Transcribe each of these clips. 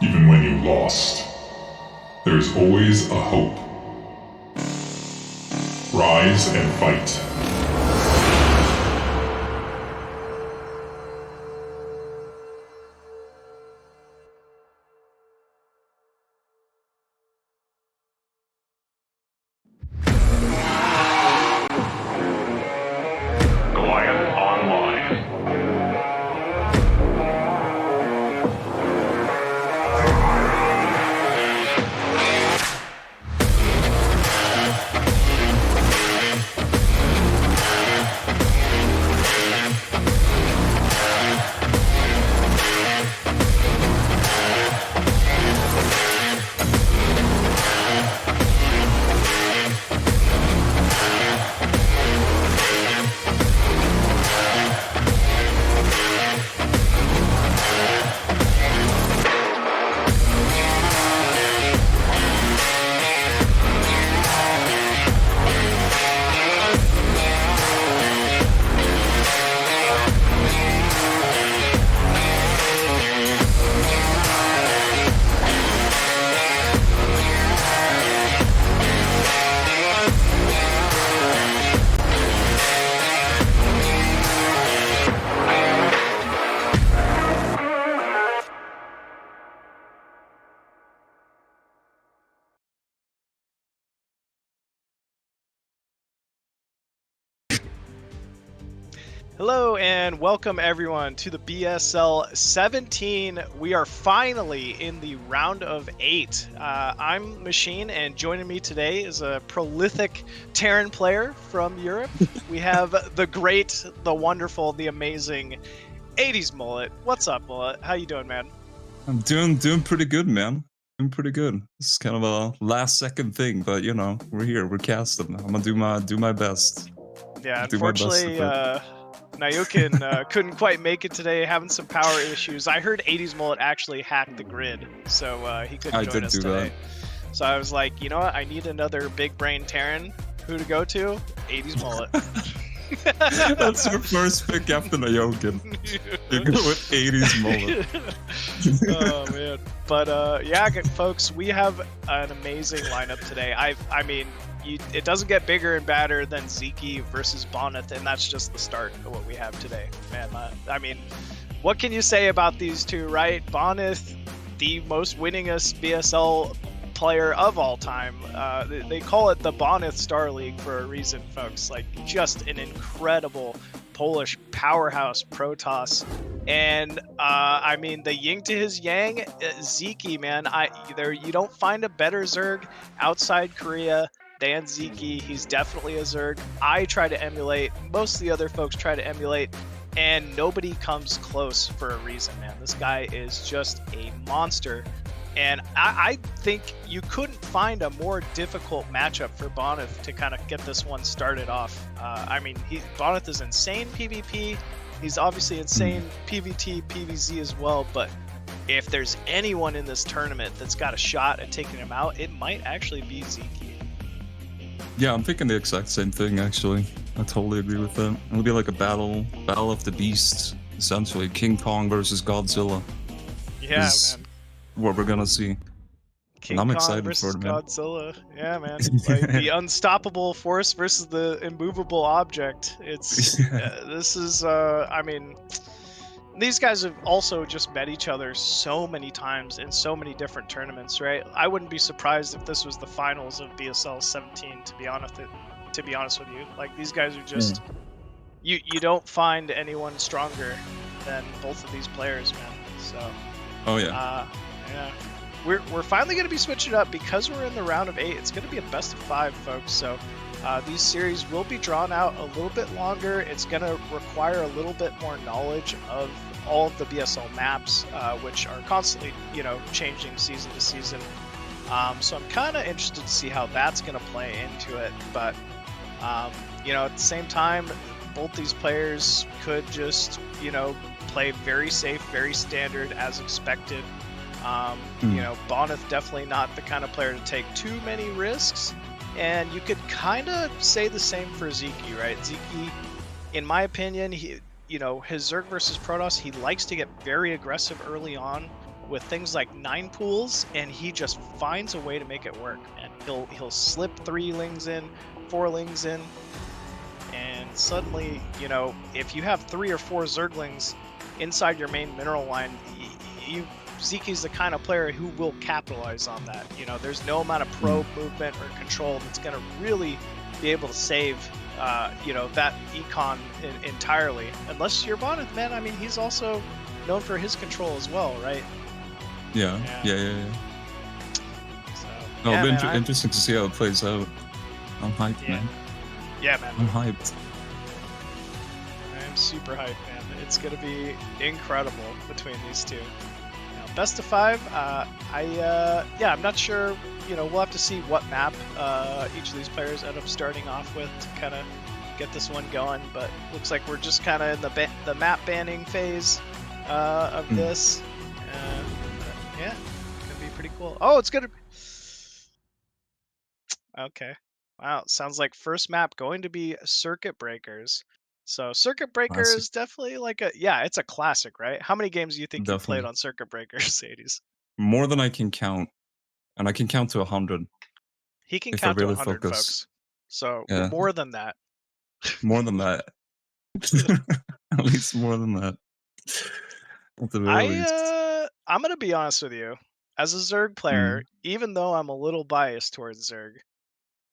Even when you lost, there's always a hope. Rise and fight. Hello and welcome everyone to the BSL 17. We are finally in the round of 8. I'm Machine, and joining me today is a prolific Terran player from Europe. We have the great, the wonderful, the amazing 80s Mullet. What's up, Mullet? How you doing, man? I'm doing pretty good, man. Doing pretty good. This is kind of a last second thing, but you know, we're here, we're casting. I'm gonna do my best. Yeah, unfortunately, Nyokin couldn't quite make it today, having some power issues. I heard 80s Mullet actually hacked the grid, so he couldn't join us today. So I was like, you know what? I need another big brain Terran. Who to go to? 80s Mullet. That's your first pick after Nyokin. You go with 80s Mullet. Oh man. But yeah, folks, we have an amazing lineup today. I mean, it doesn't get bigger and badder than Sziky versus Bonyth, and that's just the start of what we have today. Man, I mean, what can you say about these two, right? Bonyth, the most winningest BSL player of all time. They call it the Bombastic Starleague for a reason, folks. Like, just an incredible Polish powerhouse Protoss. And I mean, the yin to his yang, Sziky, man. You don't find a better Zerg outside Korea than Sziky. He's definitely a Zerg. I try to emulate. Most of the other folks try to emulate, and nobody comes close for a reason, man. This guy is just a monster. And I think you couldn't find a more difficult matchup for Bonyth to kind of get this one started off. I mean, Bonyth is insane PvP. He's obviously insane PvT, PvZ as well. But if there's anyone in this tournament that's got a shot at taking him out, it might actually be Sziky. Yeah, I'm thinking the exact same thing, actually. I totally agree with that. It'll be like a battle of the beasts, essentially. King Kong versus Godzilla. Yeah, man. What we're gonna see. King I'm Kong excited versus for it, man. Godzilla. Yeah, man. Like the unstoppable force versus the immovable object. It's this is I mean, these guys have also just met each other so many times in so many different tournaments, right? I wouldn't be surprised if this was the finals of BSL 17, to be honest with you. Like, these guys are just you don't find anyone stronger than both of these players, man. So oh yeah. Yeah, we're finally going to be switching up because we're in the round of 8. It's going to be a best of 5, folks. So these series will be drawn out a little bit longer. It's going to require a little bit more knowledge of all of the BSL maps, which are constantly, changing season to season. So I'm kind of interested to see how that's going to play into it. But at the same time, both these players could just, play very safe, very standard as expected. Bonyth definitely not the kind of player to take too many risks, and you could kind of say the same for Sziky, right? Sziky, in my opinion, his Zerg versus Protoss, he likes to get very aggressive early on, with things like 9 pools, and he just finds a way to make it work. And he'll slip 3 lings in, 4 lings in, and suddenly, you know, if you have 3 or 4 Zerglings inside your main mineral line, Sziky's the kind of player who will capitalize on that. You know, there's no amount of probe movement or control that's going to really be able to save, you know, that econ entirely. Unless you're Bonyth, man. I mean, he's also known for his control as well, right? Yeah. So, Oh, yeah, it'll be man, interesting to see how it plays out. I'm hyped, man. Yeah, man. I'm hyped. I'm super hyped, man. It's going to be incredible between these two. Best of 5, yeah, I'm not sure, you know, we'll have to see what map each of these players end up starting off with to kind of get this one going, but looks like we're just kind of in the map banning phase of this. Yeah, gonna be pretty cool. Oh, it's gonna... Okay. Wow, sounds like first map going to be Circuit Breakers. So Circuit Breakers Classic. definitely like a... Yeah, it's a classic, right? How many games do you think you played Definitely. on Circuit Breakers, Hades? More than I can count. And I can count to 100. He can if I count to really 100, focus. folks. So Yeah. more than that. More than that. At least more than that. At the very least. I'm gonna be honest with you. As a Zerg player, even though I'm a little biased towards Zerg,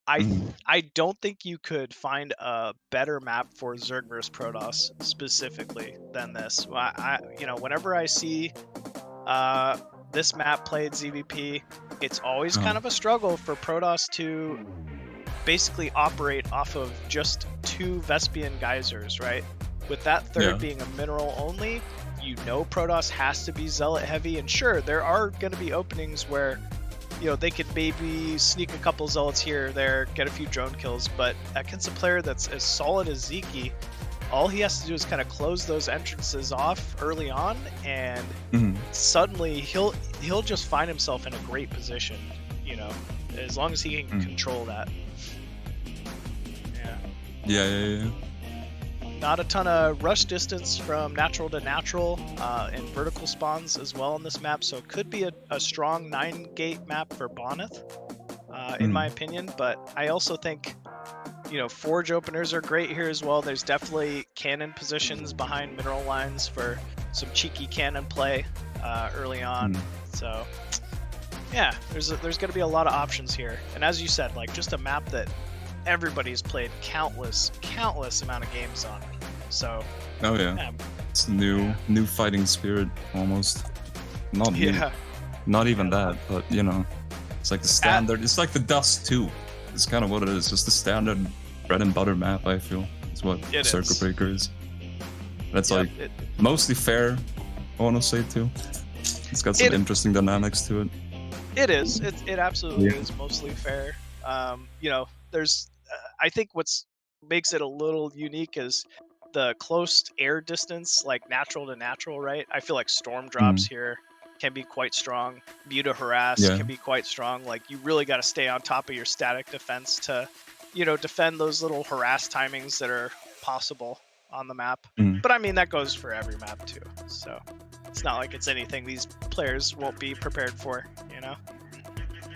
I don't think you could find a better map for Zerg vs Protoss specifically than this. You know, whenever I see this map played ZVP, it's always kind of a struggle for Protoss to basically operate off of just 2 Vespian geysers, right? With that third being a mineral only, you know Protoss has to be zealot heavy, and sure, there are going to be openings where, you know, they could maybe sneak a couple zealots here or there, get a few drone kills, but against a player that's as solid as Sziky, all he has to do is kind of close those entrances off early on, and suddenly he'll just find himself in a great position, you know, as long as he can control that. Yeah. Not a ton of rush distance from natural to natural and vertical spawns as well on this map, so it could be a strong 9-gate map for Bonyth, in my opinion. But I also think, you know, forge openers are great here as well. There's definitely cannon positions behind mineral lines for some cheeky cannon play early on. So yeah, there's going to be a lot of options here. And as you said, like, just a map that everybody's played countless amount of games on. So it's new fighting spirit almost. Not new. Not even that, but you know, it's like the standard. It's like the Dust 2. It's kind of what it is. Just the standard bread and butter map. I feel it's what Circuit Breaker is. That's like mostly fair. I want to say too. It's got some interesting dynamics to it. It is. It absolutely is mostly fair. You know, there's. I think what's makes it a little unique is the close air distance, like natural to natural, right? I feel like storm drops here can be quite strong. Muta harass can be quite strong. Like, you really got to stay on top of your static defense to, you know, defend those little harass timings that are possible on the map. But I mean, that goes for every map too. So it's not like it's anything these players won't be prepared for, you know?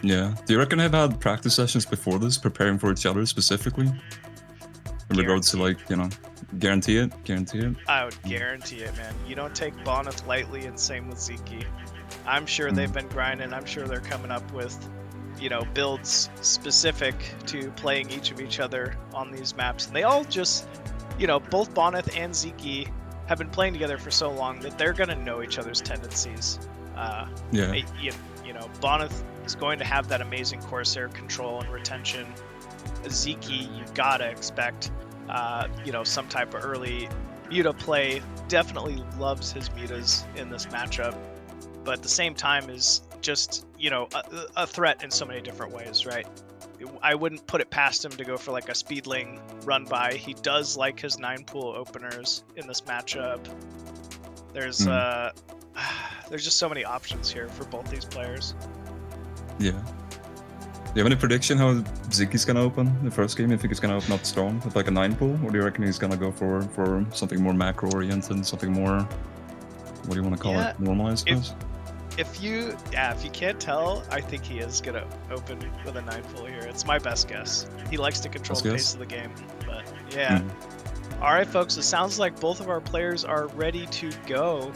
Yeah. Do you reckon they've had practice sessions before this, preparing for each other specifically? In regards to, like, you know, guarantee it? I would guarantee it, man. You don't take Bonyth lightly, and same with Sziky. I'm sure they've been grinding. I'm sure they're coming up with, you know, builds specific to playing each of each other on these maps. And they all just, you know, both Bonyth and Sziky have been playing together for so long that they're going to know each other's tendencies. You know, Bonyth is going to have that amazing Corsair control and retention. Sziky, you gotta expect, you know, some type of early Muta play. Definitely loves his Mutas in this matchup, but at the same time is just, you know, a threat in so many different ways, right? I wouldn't put it past him to go for like a speedling run by. He does like his 9-pool openers in this matchup. There's just so many options here for both these players. Yeah. Do you have any prediction how Sziky's gonna open the first game? You think he's gonna open up strong with like a 9-pool, or do you reckon he's gonna go for something more macro oriented, something more, what do you want to call it, normalized? If you can't tell, I think he is gonna open with a 9-pull here. It's my best guess. He likes to control the pace of the game, but yeah. All right, folks. It sounds like both of our players are ready to go.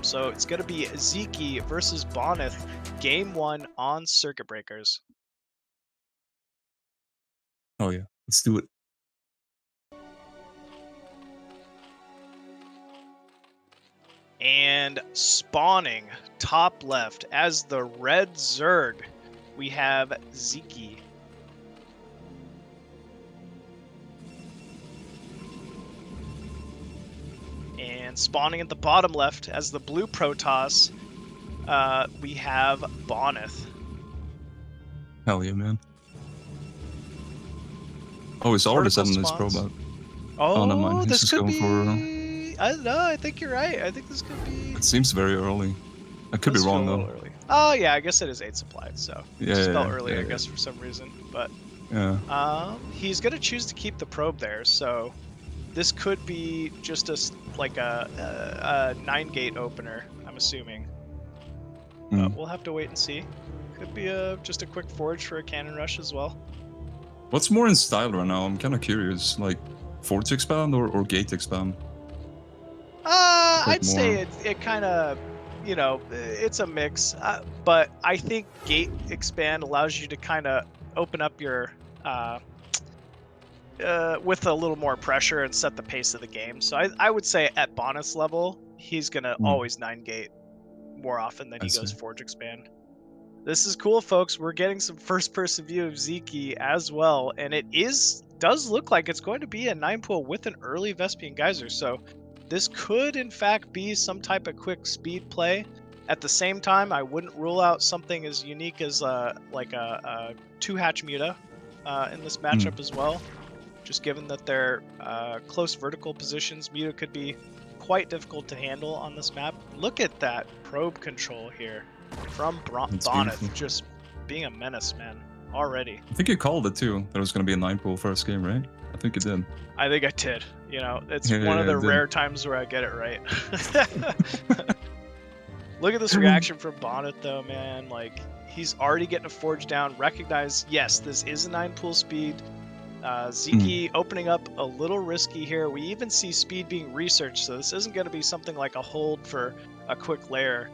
So it's gonna be Sziky versus Bonyth, game 1 on Circuit Breakers. Oh yeah, let's do it. And spawning top left as the red Zerg, we have Sziky. And spawning at the bottom left as the blue Protoss, we have Bonyth. Hell yeah, man. Oh, he's already setting his probe out. Oh, never mind. He's this just could going be... for... I don't know, I think you're right. I think this could be... It seems very early. I could be wrong, though. Early. Oh, yeah, I guess it is 8 supplied, so... Yeah, it felt early, I guess, for some reason, but... Yeah. He's gonna choose to keep the probe there, so... This could be just a 9-gate opener, I'm assuming. But we'll have to wait and see. Could be just a quick forge for a cannon rush as well. What's more in style right now? I'm kind of curious. Like, forge expand or gate expand? I'd say it kind of, you know, it's a mix. But I think gate expand allows you to kind of open up your... with a little more pressure and set the pace of the game. So I would say at Bonyth's level, he's going to always 9-gate more often than he goes forge expand. This is cool, folks. We're getting some first-person view of Sziky as well, and it does look like it's going to be a 9-pull with an early Vespian Geyser. So this could, in fact, be some type of quick speed play. At the same time, I wouldn't rule out something as unique as like a 2-hatch Muta in this matchup as well. Just given that they're close vertical positions, Muta could be quite difficult to handle on this map. Look at that probe control here from Bonyth, just being a menace, man, already. I think you called it too, that it was going to be a 9-pull first game, right? I think you did. I think I did. You know, it's one of the rare times where I get it right. Look at this reaction from Bonyth, though, man. Like, he's already getting a forge down. Recognize, yes, this is a 9-pull speed. Sziky opening up a little risky here. We even see speed being researched, so this isn't going to be something like a hold for a quick lair.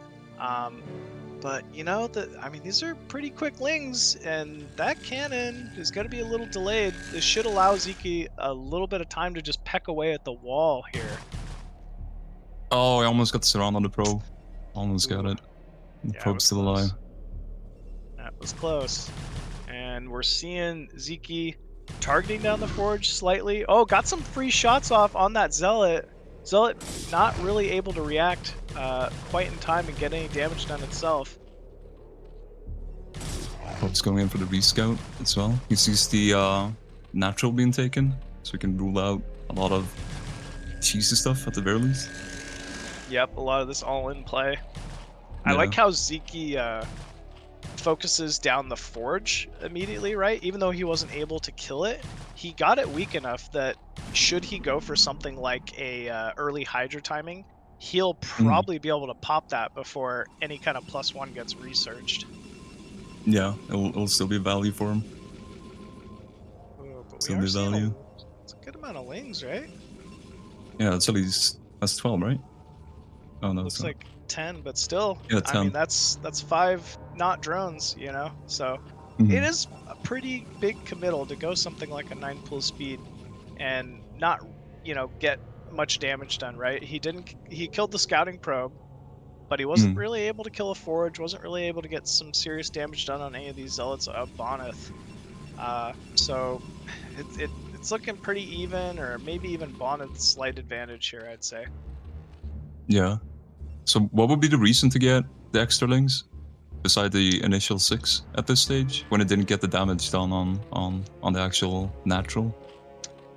But, you know, I mean, these are pretty quick lings, and that cannon is going to be a little delayed. This should allow Sziky a little bit of time to just peck away at the wall here. Oh, I almost got surrounded on the probe. Almost got it. The probe's still alive. That was close. And we're seeing Sziky targeting down the forge slightly. Oh, got some free shots off on that Zealot. Zealot not really able to react quite in time and get any damage done itself. Probe's going in for the rescout as well. He sees the natural being taken, so he can rule out a lot of cheesy stuff at the very least. Yep, a lot of this all-in play. I like how Sziky focuses down the forge immediately, right? Even though he wasn't able to kill it, he got it weak enough that should he go for something like a early Hydra timing, he'll probably be able to pop that before any kind of +1 gets researched. Yeah, it'll still be value for him. Ooh, but Still be value. It's a good amount of lings, right? Yeah, it's at least that's 12, right? Oh no, looks like 10, but still, yeah, 10. I mean that's 5 not drones, you know. So it is a pretty big committal to go something like a 9-pull speed and not, you know, get much damage done, right? He killed the scouting probe, but he wasn't really able to kill a forge, wasn't really able to get some serious damage done on any of these zealots of Bonyth. So it's looking pretty even, or maybe even Bonyth's slight advantage here, I'd say. Yeah. So what would be the reason to get the extra lings, beside the initial 6 at this stage, when it didn't get the damage done on the actual natural?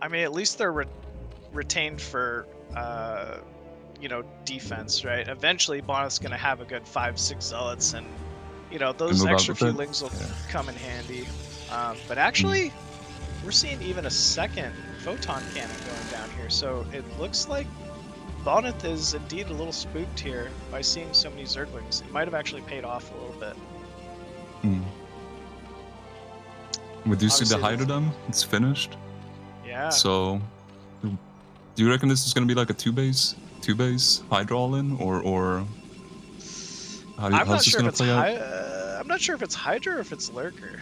I mean, at least they're retained for, you know, defense, right? Eventually, Bonyth's going to have a good 5-6 zealots, and, you know, those extra few lings will come in handy. But actually, we're seeing even a second photon cannon going down here, so it looks like Bonyth is indeed a little spooked here by seeing so many Zerglings. It might have actually paid off a little bit. Hmm. We do see the Obviously, Hydrodam. It's finished. Yeah. So, do you reckon this is gonna be like a two base Hydra all in, or I'm not how's this sure if gonna it's play out? I'm not sure if it's Hydra or if it's Lurker.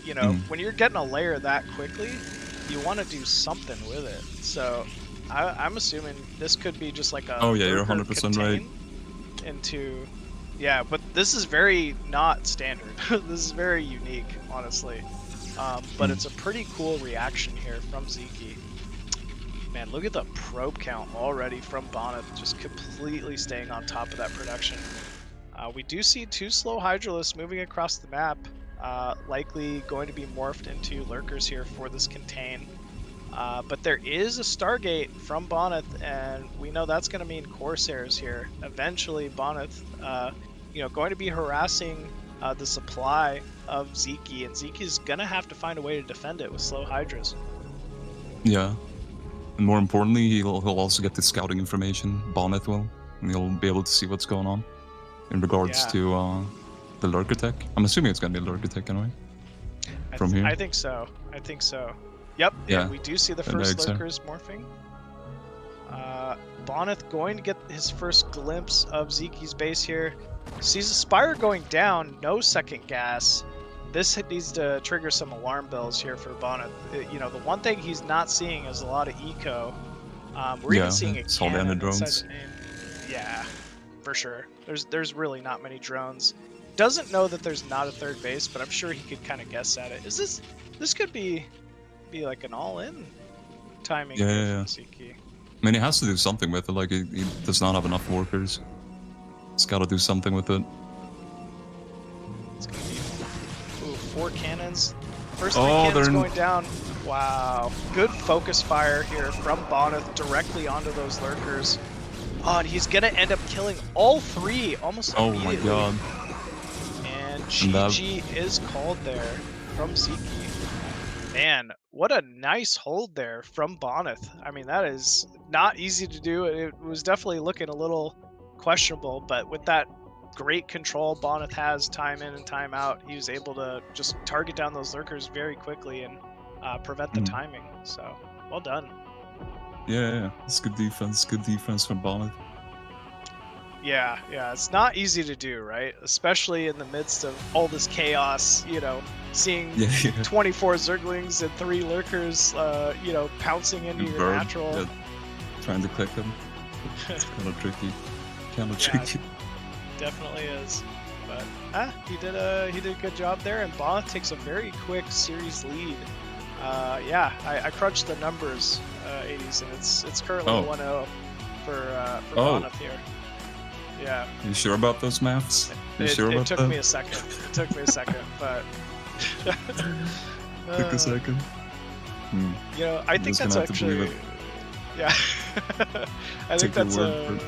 You know, Mm. when you're getting a layer that quickly, you want to do something with it. So I'm assuming this could be just like a Oh yeah, you're Lurker 100% right. contain into. Yeah, but this is very not standard. This is very unique, honestly. But it's a pretty cool reaction here from Sziky. Man, look at the probe count already from Bonyth, just completely staying on top of that production. We do see two slow Hydralisks moving across the map, likely going to be morphed into lurkers here for this contain. But there is a Stargate from Bonyth, and we know that's going to mean Corsairs here. Eventually, Bonyth, going to be harassing the supply of Sziky, and Sziky's going to have to find a way to defend it with slow Hydras. Yeah, and more importantly, he'll also get the scouting information. Bonyth will, and he'll be able to see what's going on in regards Yeah. to the lurker tech. I'm assuming it's gonna be lurker tech anyway. From here. I think so. I think so. Yep, Yeah, and we do see the that first makes sense. lurkers morphing. Bonyth going to get his first glimpse of Sziky's base here. Sees a Spire going down, no second gas. This needs to trigger some alarm bells here for Bonyth. The one thing he's not seeing is a lot of eco. We're even seeing a it's all the cannon inside drones. the name. Yeah, for sure. There's really not many drones. Doesn't know that there's not a third base, but I'm sure he could kind of guess at it. This could be like an all-in timing Yeah, here yeah, from yeah. Sziky. I mean, he has to do something with it. Like, he does not have enough workers. He's got to do something with it. It's gonna be 4 cannons. First 3 Oh, cannons they're going down. Wow, good focus fire here from Bonyth directly onto those lurkers. Oh, and he's gonna end up killing all 3 almost oh my immediately. god. And And that- GG is called there from Sziky. Man, what a nice hold there from Bonyth. I mean, that is not easy to do. It was definitely looking a little questionable, but with that great control Bonyth has time in and time out, he was able to just target down those lurkers very quickly and prevent the timing. So, well done. Yeah, it's good defense. Good defense from Bonyth. Yeah, it's not easy to do, right? Especially in the midst of all this chaos, seeing Yeah, yeah. 24 Zerglings and 3 lurkers, pouncing into your Bird, natural. yeah, trying to click him. It's kind of tricky. Kind of Yeah. tricky. Definitely is. But he did a good job there, and Bonyth takes a very quick series lead. I crunched the numbers, 80s, and it's currently Oh. 1-0 for Oh. Bonyth here. Yeah. You sure about those maths? You sure It about took that? me a second. It took me a second, but Took a second. Hmm. I think just that's gonna have to believe actually, yeah. I think Take your that's word for a it.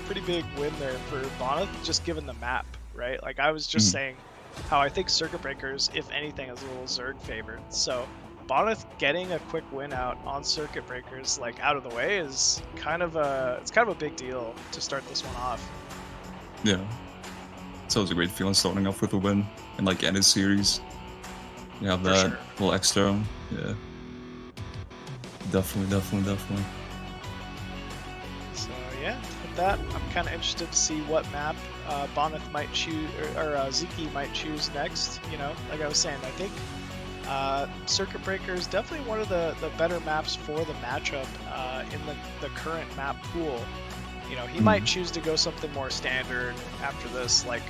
pretty big win there for Bonyth, just given the map, right? Like I was just saying how I think Circuit Breakers, if anything, is a little Zerg favored. So Bonyth getting a quick win out on Circuit Breakers, like out of the way, is kind of a big deal to start this one off. Yeah. It's always a great feeling starting off with a win in like any series. You have For that sure. little extra. Yeah. Definitely. So yeah, with that, I'm kind of interested to see what map Bonyth might choose, or Sziky might choose next. Like I was saying, I think Circuit Breaker is definitely one of the better maps for the matchup in the current map pool. He might choose to go something more standard after this, like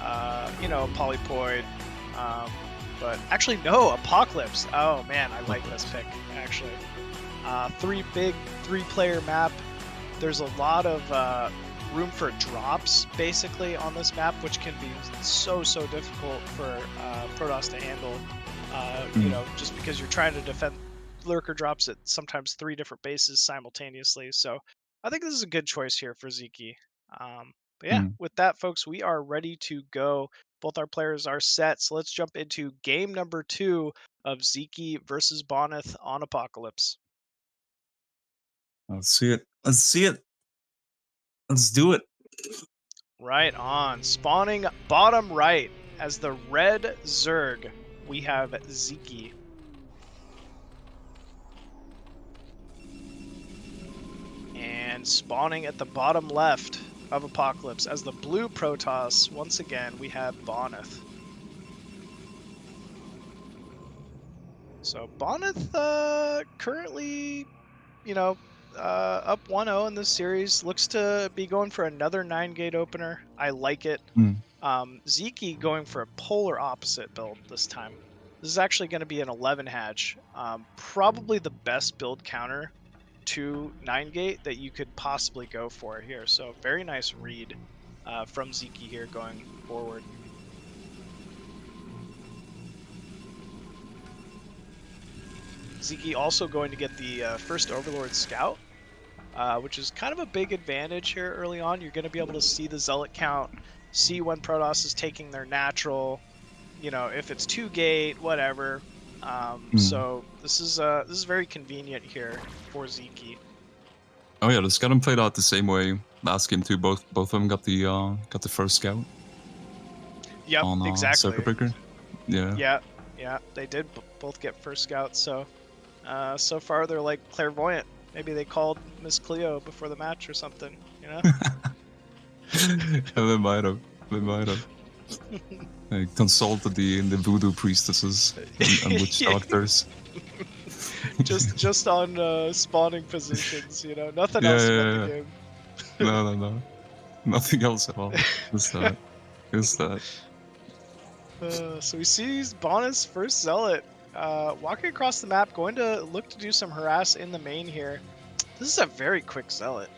Polypoid. But actually, no, Apocalypse. Oh man, I like this pick actually. 3-player map. There's a lot of room for drops basically on this map, which can be so difficult for Protoss to handle. Just because you're trying to defend lurker drops at sometimes 3 different bases simultaneously. So I think this is a good choice here for Sziky. But yeah, with that, folks, we are ready to go. Both our players are set, so let's jump into game number 2 of Sziky versus Bonyth on Apocalypse. Let's see it. Let's see it. Let's do it. Right on. Spawning bottom right as the red Zerg, we have Sziky. And spawning at the bottom left of Apocalypse as the blue Protoss, once again, we have Bonyth. So Bonyth currently, you know, up 1-0 in this series. Looks to be going for another 9-gate opener. I like it. Sziky going for a polar opposite build this time. This is actually going to be an 11 hatch. Probably the best build counter to 9-gate that you could possibly go for here. So very nice read from Sziky here going forward. Sziky also going to get the first Overlord Scout, which is kind of a big advantage here early on. You're going to be able to see the Zealot count, see when Protoss is taking their natural, you know, if it's 2-gate, whatever. So this is very convenient here for Sziky. Oh yeah, this got him played out the same way last game too. Both of them got the first scout. Yep, on, exactly. Circuit breaker. Yeah. Yeah, they did both get first scouts. So, so far they're like clairvoyant. Maybe they called Miss Cleo before the match or something. You know. They might have. They consulted the voodoo priestesses and witch doctors. just on spawning positions, you know, nothing else about the game. No, nothing else at all. Just that. So we see Bonyth's first Zealot walking across the map, going to look to do some harass in the main here. This is a very quick Zealot.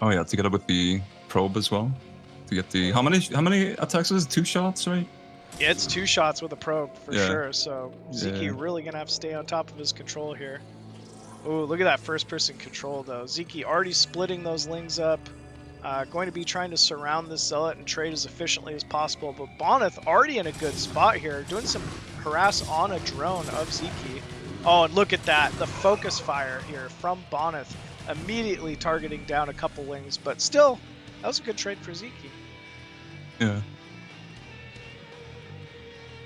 Oh yeah, to get up with the probe as well. To get the how many attacks is it? 2 shots, right? Yeah, it's 2 shots with a probe for sure. So Sziky Yeah. really gonna have to stay on top of his control here. Oh, look at that first-person control though. Sziky already splitting those lings up. Going to be trying to surround this Zealot and trade as efficiently as possible. But Bonyth already in a good spot here, doing some harass on a drone of Sziky. Oh, and look at that, the focus fire here from Bonyth, immediately targeting down a couple lings. But still, that was a good trade for Sziky. Yeah.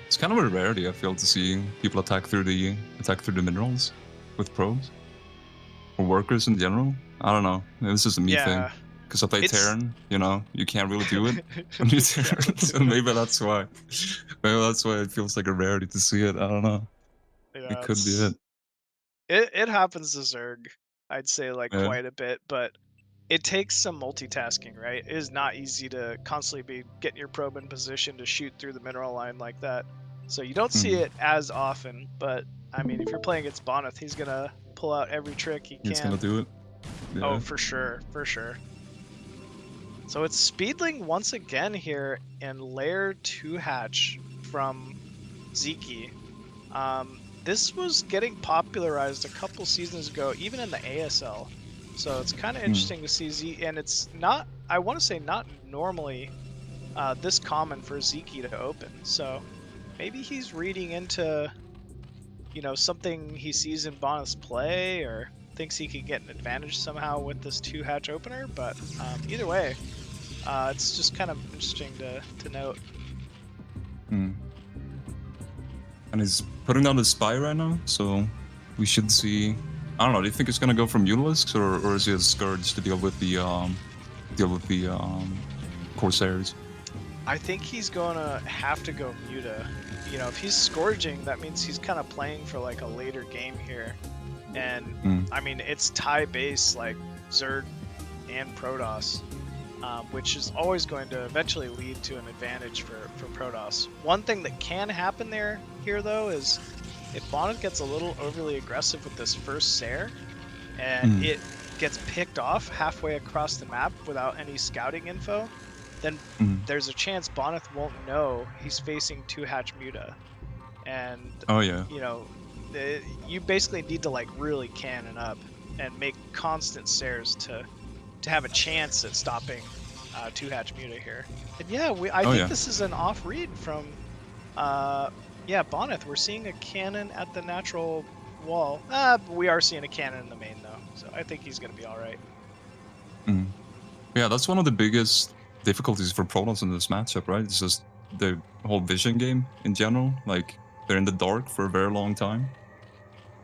It's kind of a rarity, I feel, to see people attack through the minerals with probes or workers in general. I don't know. Maybe this is a me thing because I play Terran. You know, you can't really do it when you Terran, so maybe that's why. Maybe that's why it feels like a rarity to see it. I don't know. Yeah, it could be it. It happens to Zerg, I'd say, like quite a bit, but it takes some multitasking, right? It is not easy to constantly be getting your probe in position to shoot through the mineral line like that. So you don't see it as often, but I mean, if you're playing against Bonyth, he's gonna pull out every trick he can. He's gonna do it. Yeah. Oh, for sure, for sure. So it's Speedling once again here in Layer 2 hatch from Sziky. This was getting popularized a couple seasons ago, even in the ASL. So it's kind of interesting to see and it's not, I want to say not normally this common for Sziky to open. So maybe he's reading into, you know, something he sees in Bonyth's play, or thinks he could get an advantage somehow with this 2 hatch opener. But either way, it's just kind of interesting to note. And he's putting down the spy right now, so we should see. I don't know. Do you think it's gonna go from Mutalisks, or is he a Scourge to deal with the Corsairs? I think he's gonna have to go Muta. You know, if he's Scourging, that means he's kind of playing for like a later game here. And I mean, it's tie base like Zerg and Protoss, which is always going to eventually lead to an advantage for Protoss. One thing that can happen here though is if Bonyth gets a little overly aggressive with this first Ser, and it gets picked off halfway across the map without any scouting info, then there's a chance Bonyth won't know he's facing 2 hatch Muta. And you know, you basically need to like really cannon up and make constant Sers to have a chance at stopping 2 hatch Muta here. And yeah, I think this is an off read from Bonyth. We're seeing a cannon at the natural wall. We are seeing a cannon in the main though, so I think he's gonna be all right. Mm. Yeah, that's one of the biggest difficulties for Protoss in this matchup, right? It's just the whole vision game in general. Like, they're in the dark for a very long time.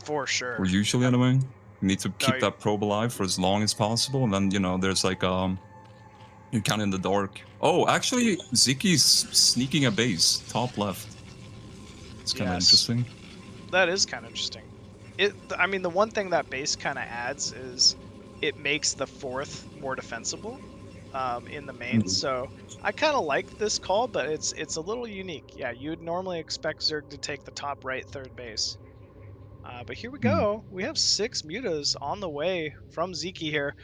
For sure. Or usually, anyway. You need to keep No, that probe alive for as long as possible, and then, you know, there's like, you're kind of in the dark. Oh, actually, Sziky's sneaking a base, top left. It's kind of interesting. That is kind of interesting. I mean, the one thing that base kind of adds is it makes the 4th more defensible in the main. So I kind of like this call, but it's a little unique. Yeah, you would normally expect Zerg to take the top right 3rd base. But here we go. We have 6 mutas on the way from Sziky here,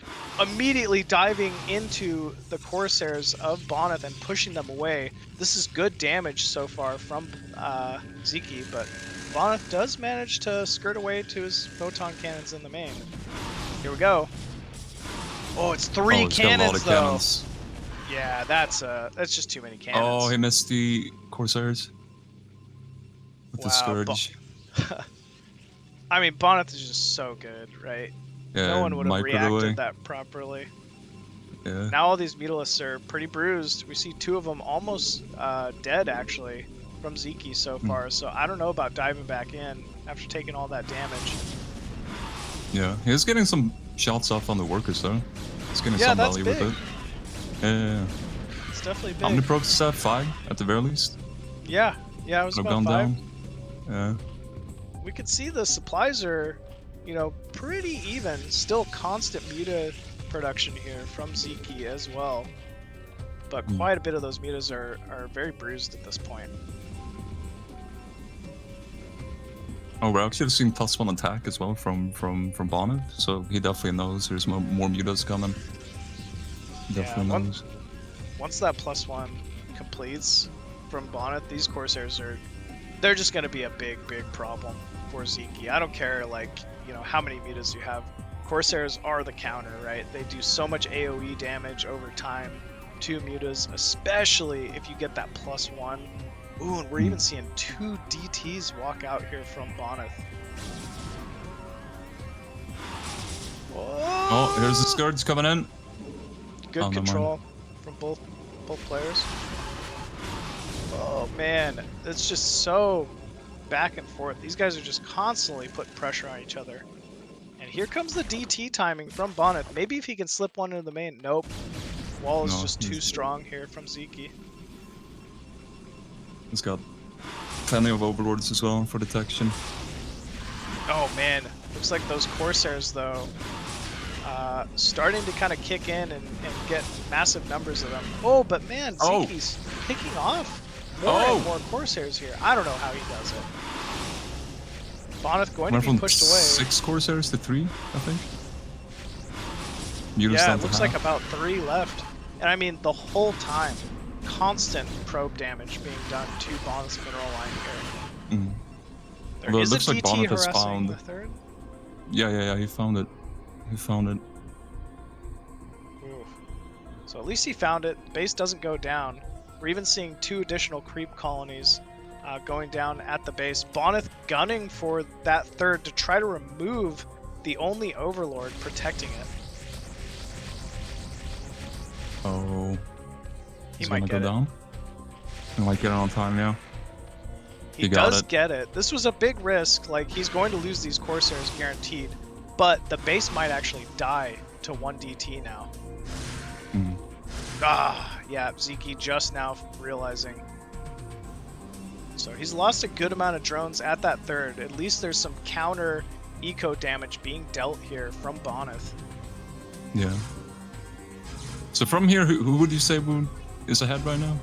immediately diving into the Corsairs of Bonyth and pushing them away. This is good damage so far from Sziky, but Bonyth does manage to skirt away to his photon cannons in the main. Here we go. Oh, it's 3 cannons got a lot of though. Cannons. Yeah, that's just too many cannons. Oh, he missed the Corsairs with the Scourge. I mean, Bonyth is just so good, right? Yeah, no one would have reacted away. that properly. Yeah. Now all these Mutalisks are pretty bruised. We see 2 of them almost dead, actually, from Sziky so far. So I don't know about diving back in after taking all that damage. Yeah, he's getting some shots off on the workers, though. He's getting some value with it. Yeah. It's definitely big. How many probes is that? 5, at the very least? Yeah, it was about 5. Down. Yeah. We could see the supplies are, you know, pretty even. Still constant muta production here from Sziky as well. But quite a bit of those mutas are very bruised at this point. Oh, we're actually seeing +1 attack as well from Bonyth, so he definitely knows there's more mutas coming. Definitely knows. Once that +1 completes from Bonyth, these Corsairs they're just going to be a big problem for Sziky. I don't care, like, you know, how many mutas you have. Corsairs are the counter, right? They do so much AoE damage over time to mutas, especially if you get that +1. Ooh, and we're even seeing 2 DTs walk out here from Bonyth. Oh, here's the Scourge coming in. Good control from both players. Oh man, it's just so back and forth. These guys are just constantly putting pressure on each other. And here comes the DT timing from Bonyth. Maybe if he can slip one into the main. Nope. Wall is just too strong here from Sziky. He's got plenty of overlords as well for detection. Oh man, looks like those Corsairs though, starting to kind of kick in and get massive numbers of them. Oh, but man, Sziky's picking off more and more Corsairs here. I don't know how he does it. Bonyth going to be pushed away. 6 Corsairs to 3, I think. Yeah, it looks like about 3 left. And I mean, the whole time, constant probe damage being done to Bonyth's mineral line here. There is it looks a like DT Bonyth has found the 3rd. Yeah, he found it. Ooh. So at least he found it. Base doesn't go down. We're even seeing 2 additional creep colonies going down at the base. Bonyth gunning for that 3rd to try to remove the only overlord protecting it. Oh. He might get go down. He might get it on time now. He does get it. This was a big risk. Like, he's going to lose these Corsairs guaranteed. But the base might actually die to 1 DT now. Yeah, Sziky just now realizing. So he's lost a good amount of drones at that 3rd. At least there's some counter eco damage being dealt here from Bonyth. Yeah. So from here, who would you say is ahead right now?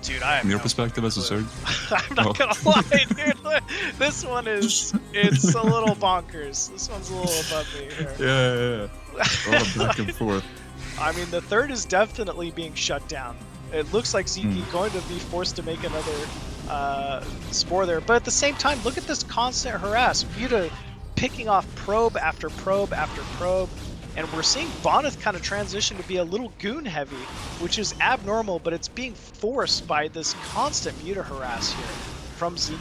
Dude, I have from your no perspective as a Zerg? I'm not gonna lie, dude. This one it's a little bonkers. This one's a little above me here. Yeah. A lot of back and forth. I mean, the 3rd is definitely being shut down. It looks like Sziky going to be forced to make another spore there. But at the same time, look at this constant harass. Muta picking off probe after probe after probe. And we're seeing Bonyth kind of transition to be a little goon heavy, which is abnormal, but it's being forced by this constant muta harass here from Sziky.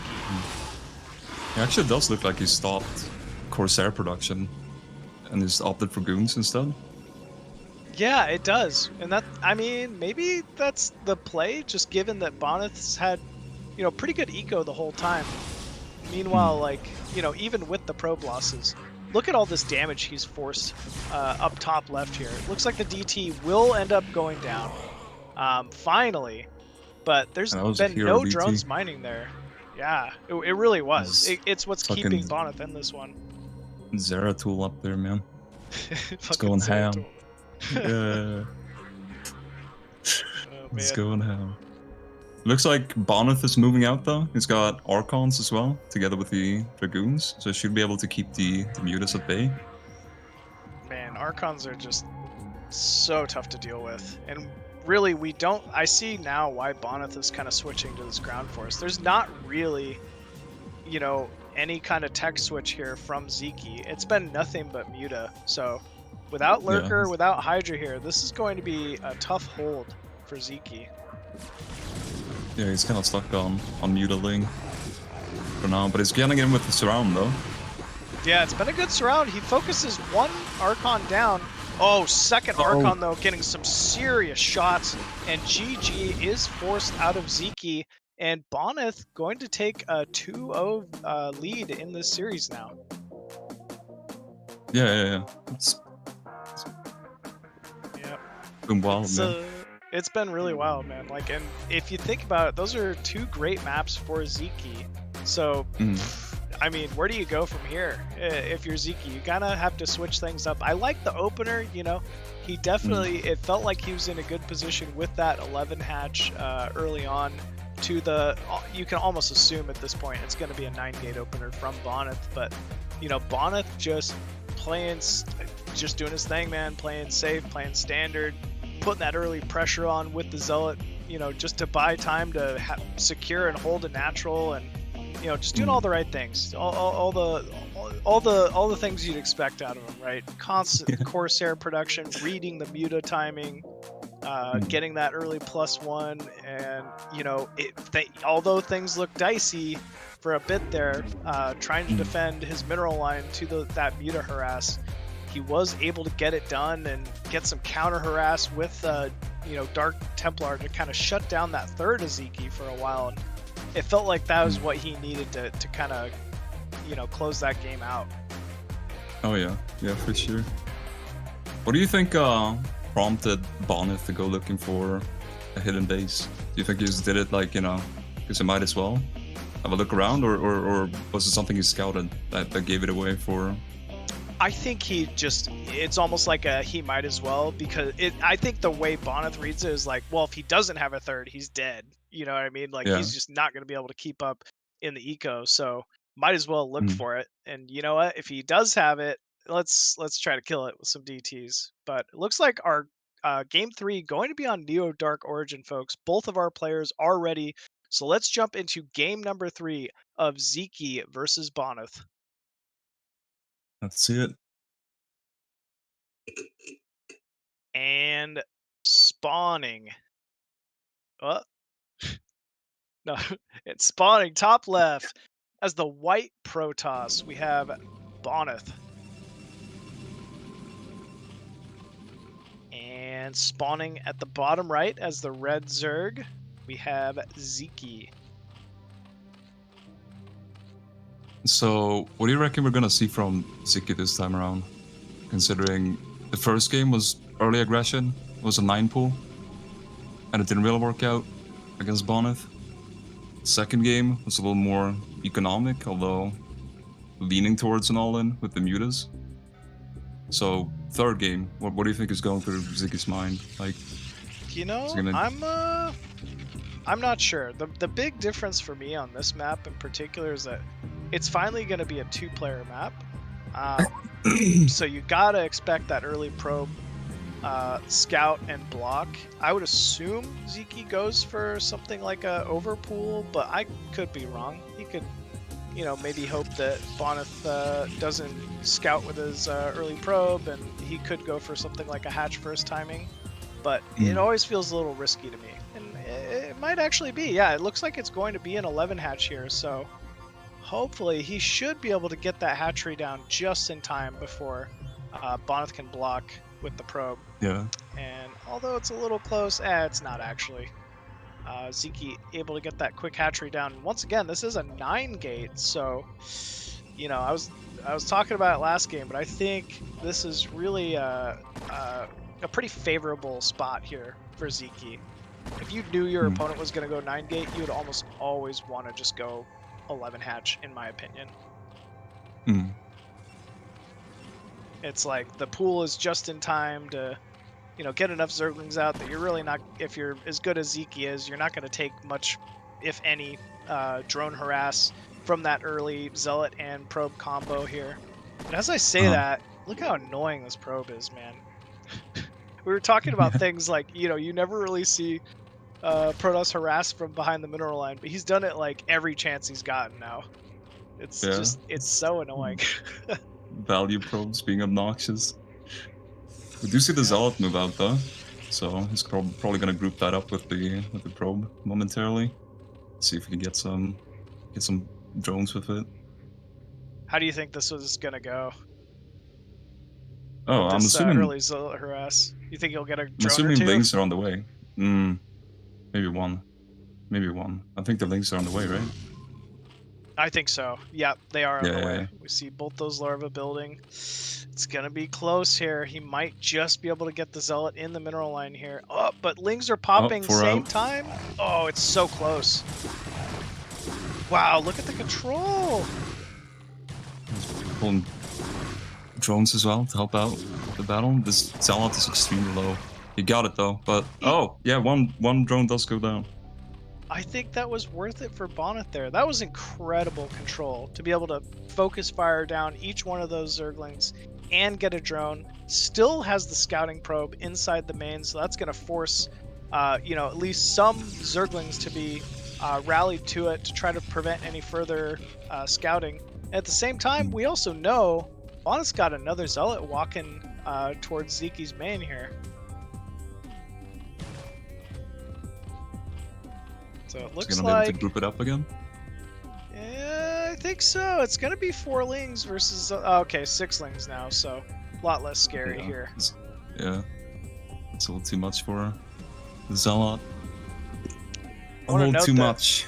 It actually does look like he stopped Corsair production and just opted for goons instead. Yeah, it does. And that, I mean, maybe that's the play, just given that Bonyth's had, you know, pretty good eco the whole time. Meanwhile, like, you know, even with the probe losses, look at all this damage he's forced up top left here. It looks like the DT will end up going down, finally, but there's And that was a been hero no DT. drones mining there. Yeah, it really was. It's It's what's fucking keeping Bonyth in this one. Zera tool up there, man. It's Fucking going Zerg ham. tool. Yeah. Oh, It's man. going ham. Looks like Bonyth is moving out though. He's got Archons as well, together with the Dragoons, so should be able to keep the Mutas at bay. Man, Archons are just so tough to deal with. And really, we don't... I see now why Bonyth is kind of switching to this ground force. There's not really, you know, any kind of tech switch here from Sziky. It's been nothing but Muta. So without Lurker, without Hydra here, this is going to be a tough hold for Sziky. Yeah, he's kind of stuck on Mutaling for now, but he's getting in with the surround though. Yeah, it's been a good surround. He focuses one Archon down. Oh, second Archon, though, getting some serious shots. And GG is forced out of Sziky. And Bonyth going to take a 2-0 lead in this series now. Yeah. It's been wild, man. It's been really wild, man. Like, and if you think about it, those are two great maps for Sziky. So... I mean, where do you go from here? If you're Sziky, you kind of have to switch things up. I like the opener, you know. He definitely, it felt like he was in a good position with that 11 hatch early on to the, you can almost assume at this point it's going to be a 9-gate opener from Bonyth. But, you know, Bonyth just doing his thing, man. Playing safe, playing standard, putting that early pressure on with the Zealot, you know, just to buy time to secure and hold a natural and, you know, just doing all the right things, all the things you'd expect out of him, right? Constant Corsair production, reading the Muta timing, getting that early +1, and you know, although things look dicey for a bit there, trying to defend his mineral line to that Muta harass, he was able to get it done and get some counter harass with you know, Dark Templar to kind of shut down that third Sziky for a while. And it felt like that was what he needed to kind of, you know, close that game out. Oh yeah, for sure. What do you think prompted Bonyth to go looking for a hidden base? Do you think he just did it like, you know, because he might as well have a look around, or was it something he scouted that gave it away for? I think it's almost like he might as well, because I think the way Bonyth reads it is like, well, if he doesn't have a third, he's dead. You know what I mean? Like, he's just not going to be able to keep up in the eco, so might as well look for it. And you know what? If he does have it, let's try to kill it with some DTs. But it looks like our game 3 going to be on Neo Dark Origin, folks. Both of our players are ready, so let's jump into game number 3 of Sziky versus Bonyth. Let's see it. And spawning. Oh. No, it's spawning top left as the white Protoss. We have Bonyth. And spawning at the bottom right as the red Zerg, we have Sziky. So, what do you reckon we're gonna see from Sziky this time around? Considering the first game was early aggression, it was a 9 pool, and it didn't really work out against Bonyth. Second game was a little more economic, although leaning towards an all-in with the Mutas. So, third game, what do you think is going through Ziky's mind? Like, you know, I'm not sure. The big difference for me on this map in particular is that it's finally going to be a 2-player map. So you gotta expect that early probe, scout and block. I would assume Sziky goes for something like a overpool, but I could be wrong. He could, you know, maybe hope that Bonyth doesn't scout with his early probe, and he could go for something like a hatch first timing. But it always feels a little risky to me, and it might actually be. Yeah, it looks like it's going to be an 11 hatch here, so hopefully he should be able to get that hatchery down just in time before Bonyth can block with the probe. Yeah. And although it's a little close, it's not actually. Sziky able to get that quick hatchery down. Once again, this is a 9 gate, so you know I was talking about it last game, but I think this is really a pretty favorable spot here for Sziky. If you knew your opponent was going to go 9 gate, you would almost always want to just go 11 hatch, in my opinion. It's like the pool is just in time to, you know, get enough Zerglings out that you're really not, if you're as good as Sziky is, you're not going to take much, if any, drone harass from that early Zealot and probe combo here. But as I say that, look how annoying this probe is, man. We were talking about things like, you know, you never really see Protoss harass from behind the mineral line, but he's done it like every chance he's gotten now. It's just, it's so annoying. Value probes being obnoxious. We do see the Zealot move out though, so he's probably gonna group that up with the probe momentarily. See if we can get some drones with it. How do you think this was gonna go? Oh, with I'm this, assuming early Zealot harass. You think he'll get a drone I'm assuming or two? links are on the way. Maybe one. Maybe one. I think the links are on the way, right? I think so. Yep, they are on the way. Yeah. We see both those larvae building. It's gonna be close here. He might just be able to get the Zealot in the mineral line here. Oh, but lings are popping same time. Oh, it's so close. Wow, look at the control. Pulling drones as well to help out the battle. This Zealot is extremely low. He got it though, but oh yeah, one drone does go down. I think that was worth it for Bonyth there. That was incredible control to be able to focus fire down each one of those Zerglings and get a drone. Still has the scouting probe inside the main, so that's going to force, you know, at least some Zerglings to be rallied to it to try to prevent any further scouting. And at the same time, we also know Bonyth's got another Zealot walking towards Sziky's main here. So it looks gonna be able like to group it up again. Yeah, I think so. It's gonna be 4 lings versus okay, 6 lings now, so a lot less scary here. It's a little too much for the Zealot. A little too much.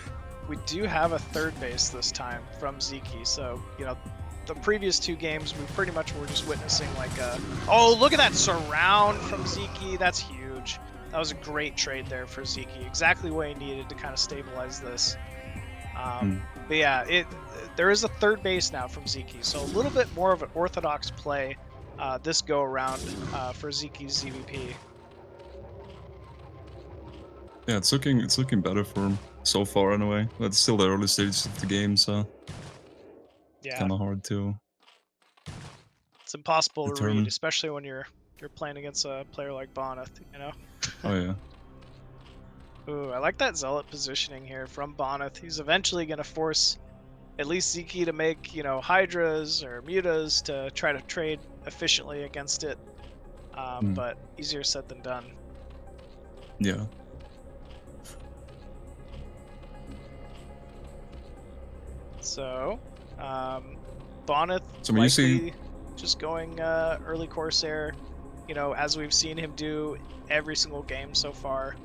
We do have a 3rd base this time from Sziky, so you know, the previous 2 games we pretty much were just witnessing like a. Oh, look at that surround from Sziky. That's huge. That was a great trade there for Sziky. Exactly what he needed to kind of stabilize this. But yeah, there is a 3rd base now from Sziky, so a little bit more of an orthodox play this go around for Sziky's ZVP. Yeah, it's looking better for him so far anyway. But it's still the early stages of the game, so yeah, kind of hard to. It's impossible determine. to read, especially when you're playing against a player like Bonyth, you know. Oh yeah. Ooh, I like that Zealot positioning here from Bonyth. He's eventually going to force at least Sziky to make, you know, Hydras or Mutas to try to trade efficiently against it. But easier said than done. Yeah. So, Bonyth So when you see just going early Corsair, you know, as we've seen him do every single game so far.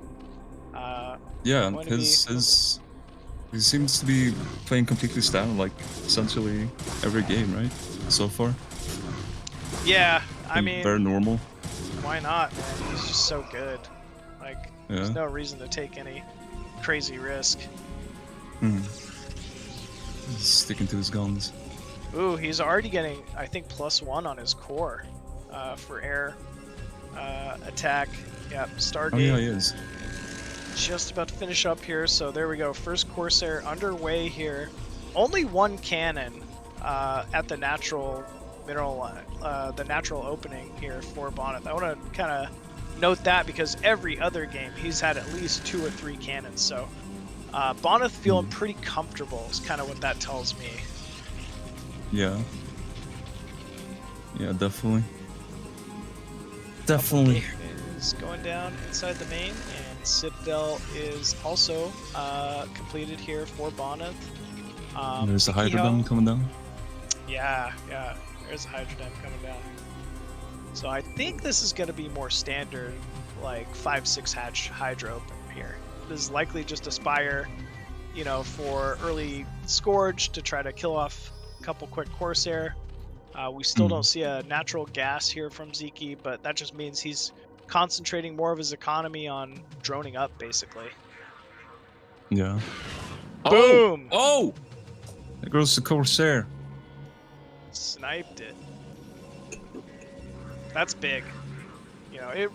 Yeah, he seems to be playing completely standard, like essentially every game, right? So far. Yeah, I mean, very normal. Why not, man? He's just so good. Like, there's no reason to take any crazy risk. He's sticking to his guns. Ooh, he's already getting, I think, +1 on his core for air attack. Yep, Stargate. Oh yeah, he is. Just about to finish up here, so there we go. First Corsair underway here. Only 1 cannon at the natural mineral line, the natural opening here for Bonyth. I want to kind of note that because every other game he's had at least 2 or 3 cannons. So Bonyth feeling pretty comfortable is kind of what that tells me. Yeah. Yeah, definitely. Definitely. Is going down inside the main, and Citadel is also completed here for Bonyth. There's a Mihu- Hydrodome coming down. Yeah, there's a Hydrodome coming down. So I think this is going to be more standard, like 5-6 hatch Hydro here. This is likely just a Spire, you know, for early Scourge to try to kill off a couple quick Corsair. We still don't see a natural gas here from Sziky, but that just means he's concentrating more of his economy on droning up, basically. Yeah. Boom! Oh! There goes the Corsair. Sniped it. That's big. You know,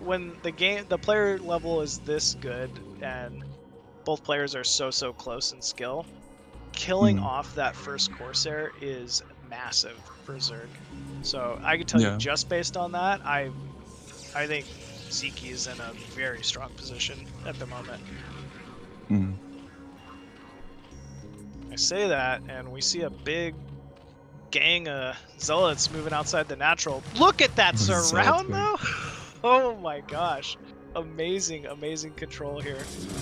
when the player level is this good and both players are so close in skill, killing off that first Corsair is massive for Zerg. So I can tell you just based on that, I think Sziky is in a very strong position at the moment. I say that, and we see a big gang of Zealots moving outside the natural. Look at that surround, though! Oh my gosh. Amazing control here.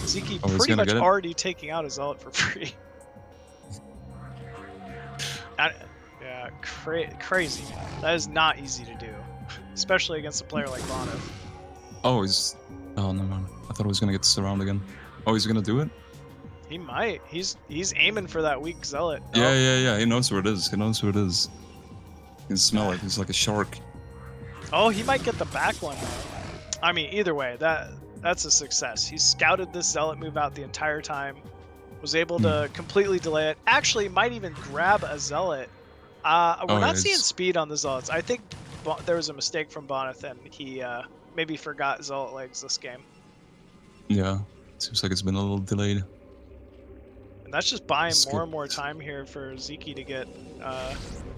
Sziky pretty much already taking out a Zealot for free. Yeah, crazy. That is not easy to do, especially against a player like Bonyth. Oh, never mind. I thought he was gonna get the surround again. Oh, he's gonna do it? He might. He's aiming for that weak Zealot. Yeah. He knows where it is. He can smell it. He's like a shark. Oh, he might get the back one though. I mean, either way, that's a success. He scouted this Zealot move out the entire time, was able to completely delay it. Actually, might even grab a Zealot. We're not seeing speed on the Zealots. I think there was a mistake from Bonyth, and he maybe forgot Zealot legs this game. Yeah, seems like it's been a little delayed. And that's just buying more and more time here for Sziky to get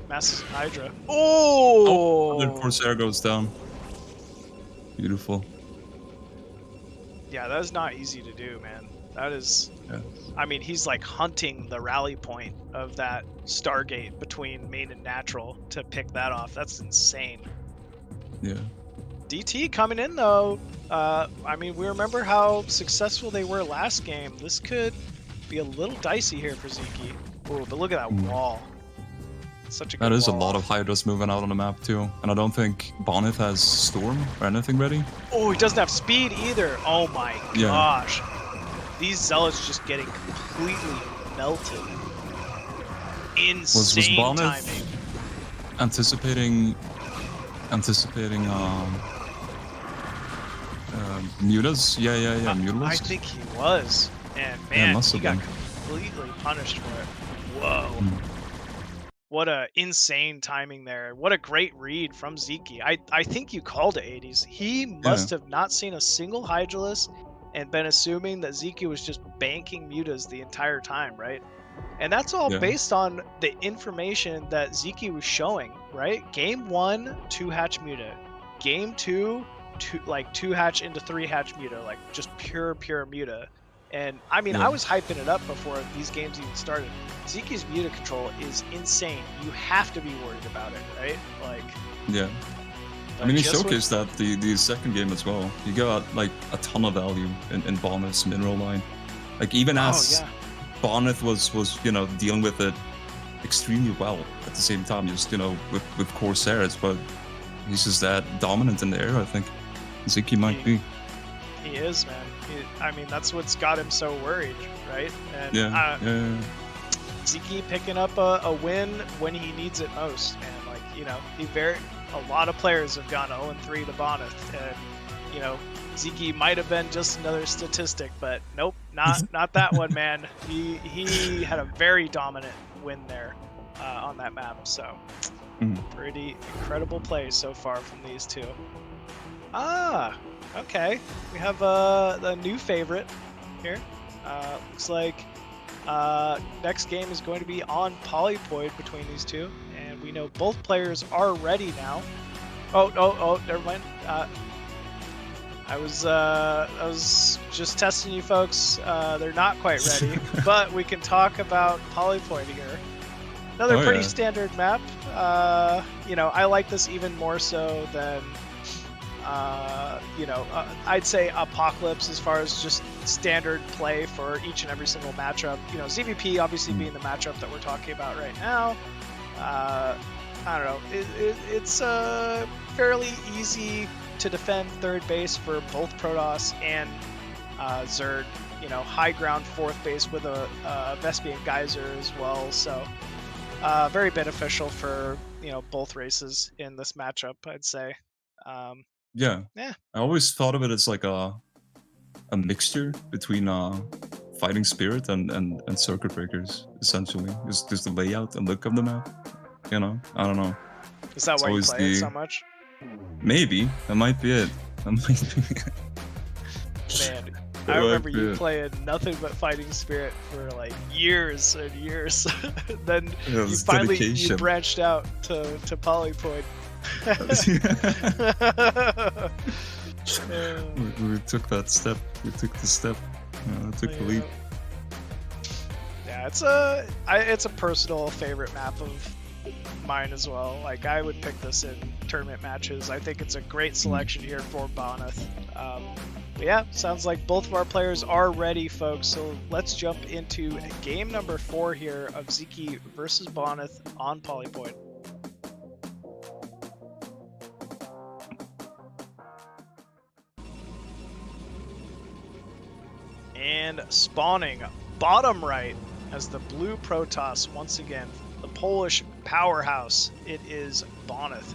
Massive Hydra. Oh! The Corsair goes down. Beautiful. Yeah, that is not easy to do, man. That is... Yeah. I mean, he's like hunting the rally point of that Stargate between main and natural to pick that off. That's insane. Yeah. DT coming in, though. I mean, we remember how successful they were last game. This could be a little dicey here for Sziky. Oh, but look at that wall. Such a good That is wall. a lot of Hydras moving out on the map, too. And I don't think Bonyth has Storm or anything ready. Oh, he doesn't have speed either. Oh my gosh. These Zealots just getting completely melted. Insane was Bonyth timing. Anticipating Mutas? Yeah, Mutas. I think he was. And man, he got completely punished for it. Whoa. What a insane timing there. What a great read from Sziky. I think you called it, 80s. He must have not seen a single Hydralisk and been assuming that Sziky was just banking mutas the entire time, right? And that's all based on the information that Sziky was showing, right? Game 1, 2-hatch muta. Game 2, 2-hatch into 3-hatch muta, like just pure muta. And I mean, I was hyping it up before these games even started. Sziky's muta control is insane. You have to be worried about it, right? Like, yeah. I mean, he showcased that the second game as well. You got like a ton of value in Bonyth's mineral line. Like even as Bonyth was dealing with it extremely well at the same time, just with Corsairs, but he's just that dominant in the air. I think Sziky might be. He is, man. I mean, that's what's got him so worried, right? And Sziky picking up a win when he needs it most, man. Like, a lot of players have gone 0-3 to Bonyth, and Sziky might have been just another statistic, but nope, not that one, man. He had a very dominant win there on that map, so pretty incredible play so far from these two. Okay, we have the new favorite here. Looks like next game is going to be on Polypoid between these two, and we know both players are ready now. Oh, never mind. I was just testing you folks. They're not quite ready, but we can talk about Polypoid here. Another pretty standard map. I like this even more so than you know, I'd say Apocalypse as far as just standard play for each and every single matchup. You know, ZVP obviously being the matchup that we're talking about right now. I don't know. It's fairly easy to defend third base for both Protoss and Zerg. You know, high ground fourth base with a Vespian Geyser as well. So very beneficial for, you know, both races in this matchup, I'd say. Yeah. I always thought of it as like a mixture between fighting spirit and circuit breakers, essentially. Just the layout and look of the map. You know, I don't know. Is that why you play it so much? Maybe that might be it. That might be it. Man, I remember you playing nothing but fighting spirit for like years and years. Then you finally you branched out to Polypoint. we took that step. We took the step. Took the leap. Yeah, it's a personal favorite map of mine as well. Like, I would pick this in tournament matches. I think it's a great selection here for Bonyth. But yeah, sounds like both of our players are ready, folks. So let's jump into game number 4 here of Sziky versus Bonyth on Polypoint. And spawning bottom right as the blue Protoss once again, the Polish powerhouse. It is Bonyth.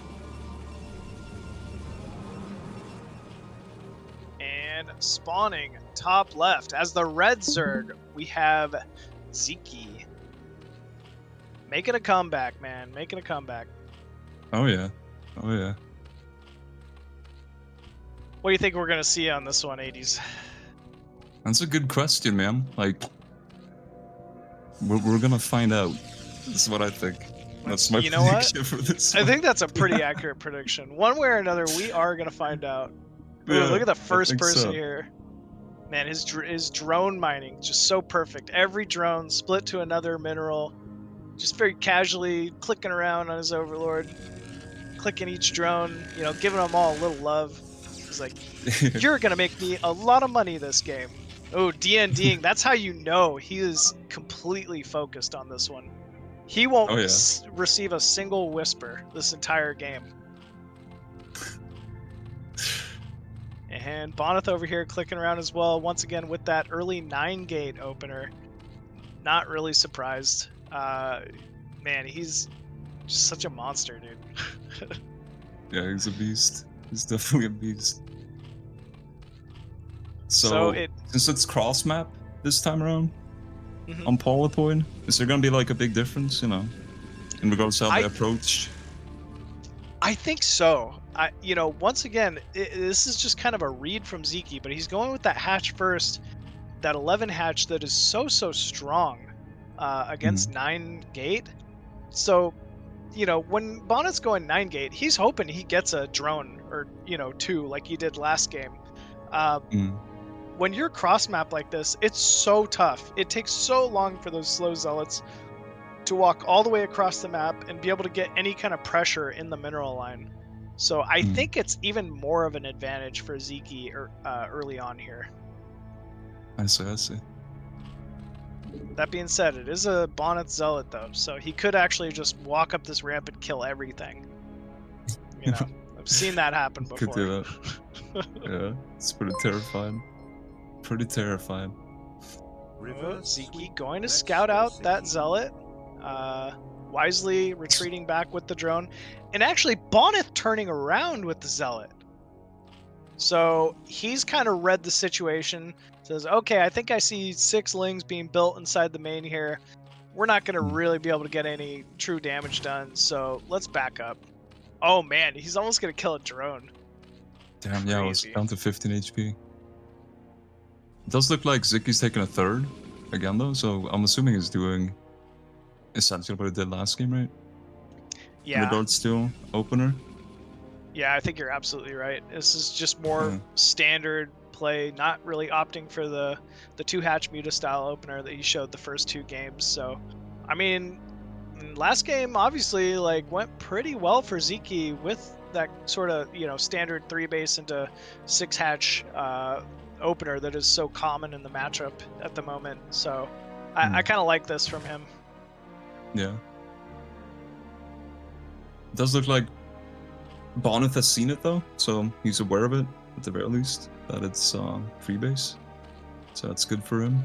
And spawning top left as the red Zerg, we have Sziky. Making a comeback, man. Making a comeback. Oh yeah. Oh yeah. What do you think we're gonna see on this one, 80s? That's a good question, man. Like, we're gonna find out. This is what I think. That's my prediction for this one. I think that's a pretty accurate prediction. One way or another, we are gonna find out. Ooh, yeah, look at the first person here. Man, his drone mining, just so perfect. Every drone split to another mineral. Just very casually clicking around on his Overlord. Clicking each drone, you know, giving them all a little love. He's like, you're gonna make me a lot of money this game. Oh, DNDing, that's how you know he is completely focused on this one. He won't receive a single whisper this entire game. And Bonyth over here clicking around as well, once again with that early 9-gate opener. Not really surprised. Man, he's just such a monster, dude. Yeah, he's a beast. He's definitely a beast. So since it's cross map this time around on Polypoint, is there gonna be like a big difference, you know, in regards to how they approach? I think so. You know, once again, this is just kind of a read from Sziky, but he's going with that hatch first, that 11 hatch that is so strong against 9-gate. So, you know, when Bonyth's going 9-gate, he's hoping he gets a drone or, you know, 2 like he did last game. When you're cross map like this, it's so tough. It takes so long for those slow zealots to walk all the way across the map and be able to get any kind of pressure in the mineral line. So I think it's even more of an advantage for Sziky early on here. I see. That being said, it is a Bonyth zealot though, so he could actually just walk up this ramp and kill everything. You know, I've seen that happen before. Could do that. Yeah, it's pretty terrifying. Pretty terrifying. Sziky going to scout out that zealot. Wisely retreating back with the drone. And actually, Bonyth turning around with the zealot. So he's kind of read the situation. Says, okay, I think I see 6 lings being built inside the main here. We're not going to really be able to get any true damage done. So let's back up. Oh man, he's almost going to kill a drone. Damn, yeah, I was down to 15 HP. It does look like Ziky's taking a third again though, so I'm assuming he's doing essentially what he did last game, right? Yeah. In regards to opener. Yeah, I think you're absolutely right. This is just more standard play, not really opting for the 2-hatch Muta style opener that he showed the first 2 games. So, I mean, last game obviously like went pretty well for Sziky with that sort of, you know, standard 3 base into 6 hatch opener that is so common in the matchup at the moment. So I kind of like this from him. Yeah. It does look like Bonyth has seen it though, so he's aware of it at the very least, that it's free base. So that's good for him.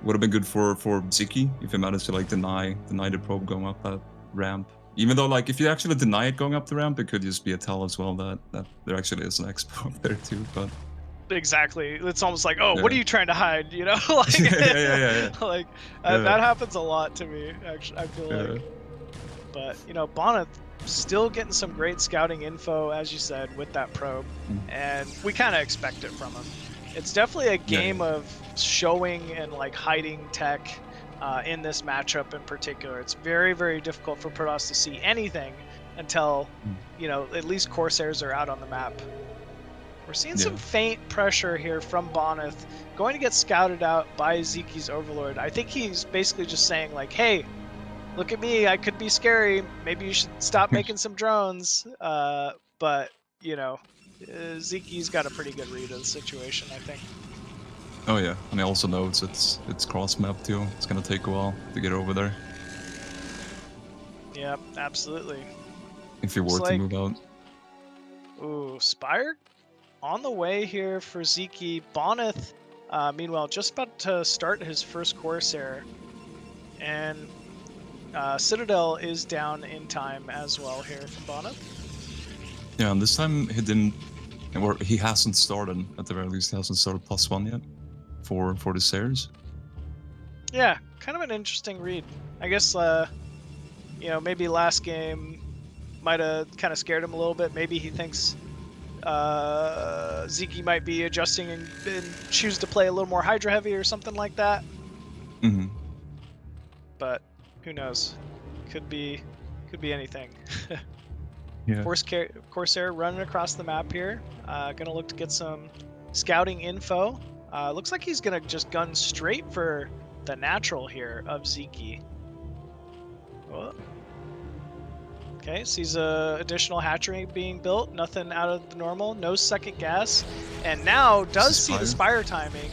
Would have been good for Sziky if he managed to like deny the probe going up that ramp. Even though like if you actually deny it going up the ramp, it could just be a tell as well that there actually is an expo up there too. But exactly, it's almost like, oh, what are you trying to hide? You know, like like that happens a lot to me. Actually, I feel like. But you know, Bonyth still getting some great scouting info, as you said, with that probe, and we kind of expect it from him. It's definitely a game of showing and like hiding tech in this matchup in particular. It's very, very difficult for Protoss to see anything until, you know, at least Corsairs are out on the map. We're seeing some faint pressure here from Bonyth, going to get scouted out by Zyky's Overlord. I think he's basically just saying like, hey, look at me, I could be scary. Maybe you should stop making some drones. But, you know, Zyky's got a pretty good read of the situation, I think. Oh yeah, and he also knows it's cross map too. It's gonna take a while to get over there. Yep, absolutely. If you were to move out. Ooh, Spire on the way here for Sziky. Bonyth, meanwhile, just about to start his first Corsair. And Citadel is down in time as well here from Bonyth. Yeah, and this time he didn't, or he hasn't started, at the very least, he hasn't started +1 yet for the Sayers. Yeah, kind of an interesting read. I guess, you know, maybe last game might have kind of scared him a little bit. Maybe he thinks Sziky might be adjusting and choose to play a little more Hydra heavy or something like that. But who knows? Could be anything. Corsair running across the map here. Gonna look to get some scouting info. Looks like he's gonna just gun straight for the natural here of Sziky. Oh. Okay, sees a additional hatchery being built. Nothing out of the normal. No second gas, and now does see the Spire timing.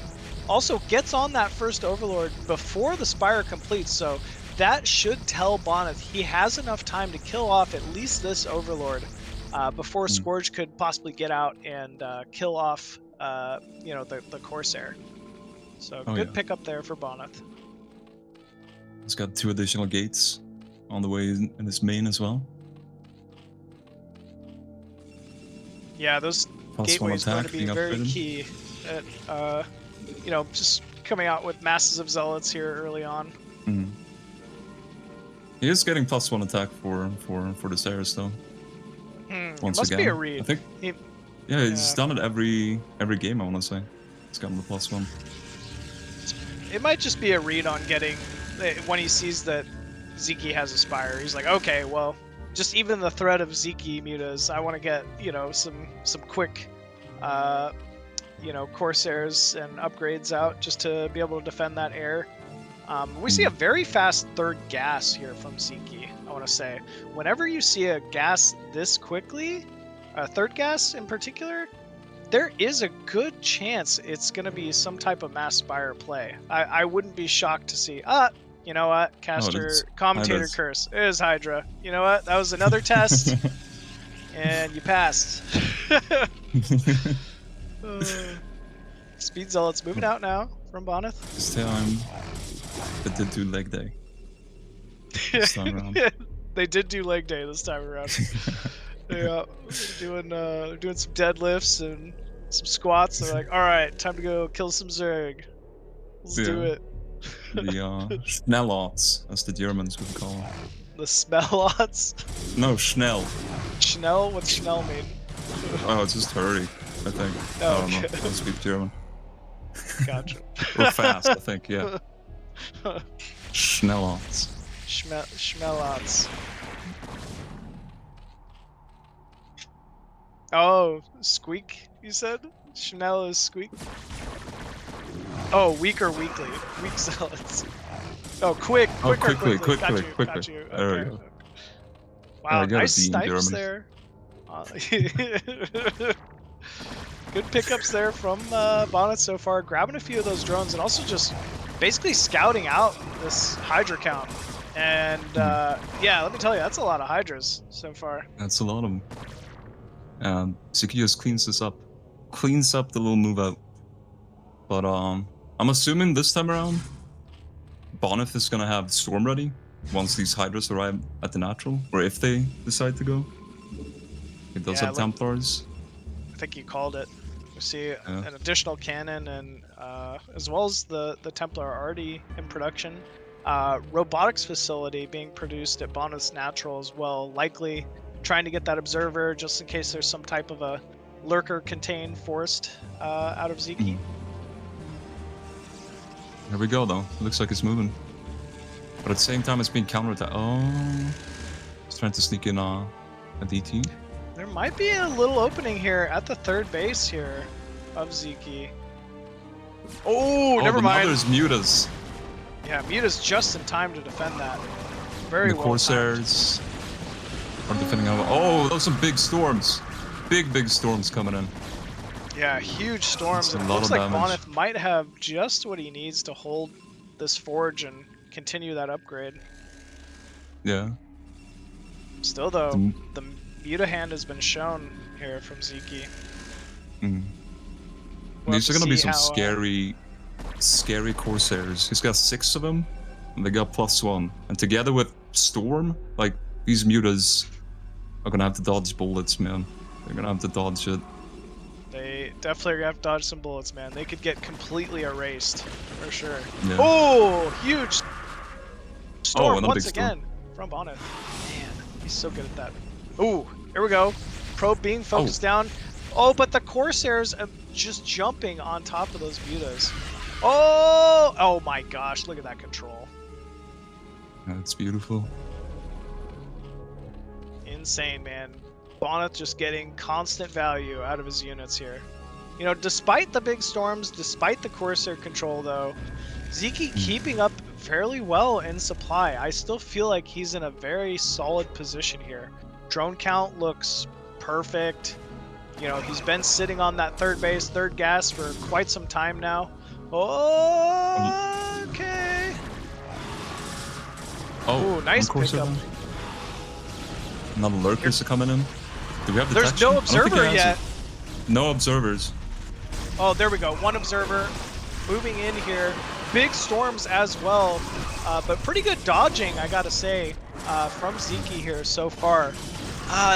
Also gets on that first Overlord before the Spire completes. So that should tell Bonyth he has enough time to kill off at least this Overlord before Scourge could possibly get out and kill off, you know, the Corsair. So good pickup there for Bonyth. He's got 2 additional gates on the way in his main as well. Yeah, those gateways are going to be very key at, you know, just coming out with masses of zealots here early on. He is getting +1 attack for the Sayers though. Once must again, be a read. I think. He's done it every game. I want to say, he's gotten the +1. It might just be a read on getting when he sees that Sziky has a Spire. He's like, okay, well, just even the threat of Sziky mutas, I want to get, you know, some quick, you know, Corsairs and upgrades out just to be able to defend that air. We see a very fast third gas here from Sziky, I want to say. Whenever you see a gas this quickly, a third gas in particular, there is a good chance it's going to be some type of mass Spire play. I wouldn't be shocked to see, you know what, caster, commentator curse, it is Hydra. You know what, that was another test, and you passed. Speed Zealots moving out now from Bonyth. This time, they did do leg day. This time around. They did do leg day this time around. Yeah, doing some deadlifts and some squats. They're like, all right, time to go kill some Zerg. Let's do it. The Schnellots, as the Germans would call them. The Smellots? No, Schnell. Schnell? What's Schnell mean? Oh, it's just hurry, I think. Oh, I don't know. I don't speak German. Gotcha. Or fast, I think, yeah. Schnellots. Schmellots. Oh, squeak, you said? Schnell is squeak? Oh, weak or weekly? Weak zealots. Oh, quick. Quickly. Got you. There we go. Wow, nice snipes there Good pickups there from Bonyth so far, grabbing a few of those drones and also just basically scouting out this Hydra count. And yeah, let me tell you, that's a lot of Hydras so far. That's a lot of them. And Sziky just cleans this up. Cleans up the little move out. But I'm assuming this time around, Bonyth is gonna have Storm ready once these Hydras arrive at the natural, or if they decide to go. It does have Templars. I think you called it. We see an additional cannon, and as well as the Templar are already in production. Robotics facility being produced at Bonyth's natural as well, likely trying to get that observer just in case there's some type of a lurker contained forced out of Sziky. Here we go though. It looks like it's moving. But at the same time it's being counterattacked. Oh, it's trying to sneak in a DT. There might be a little opening here at the third base here of Sziky. Oh, never mind. There's Mutas. Yeah, Muta's just in time to defend that. Very well. The Corsairs are defending over. Oh, those are big storms. Big storms coming in. Yeah, huge storms. It looks like Bonyth might have just what he needs to hold this forge and continue that upgrade. Yeah. Still though, the Muta hand has been shown here from Sziky. These are gonna be some scary Corsairs. He's got 6 of them, and they got +1. And together with Storm, like, these Mutas are gonna have to dodge bullets, man. They're gonna have to dodge it. They definitely are gonna have to dodge some bullets, man. They could get completely erased, for sure. Yeah. Oh, huge storm once again storm from Bonyth. Man, he's so good at that. Ooh, here we go. Probe being focused down. Oh, but the Corsairs are just jumping on top of those Mutas. Oh my gosh, look at that control. That's beautiful. Insane, man. Bonyth just getting constant value out of his units here. You know, despite the big storms, despite the Corsair control though, Sziky keeping up fairly well in supply. I still feel like he's in a very solid position here. Drone count looks perfect. You know, he's been sitting on that third base, third gas for quite some time now. Oh, okay. Oh, ooh, nice pickup. Another lurkers are coming in. Do we have detection? There's no observer yet. No observers. Oh, there we go. One observer moving in here. Big storms as well, but pretty good dodging, I gotta say, from Sziky here so far.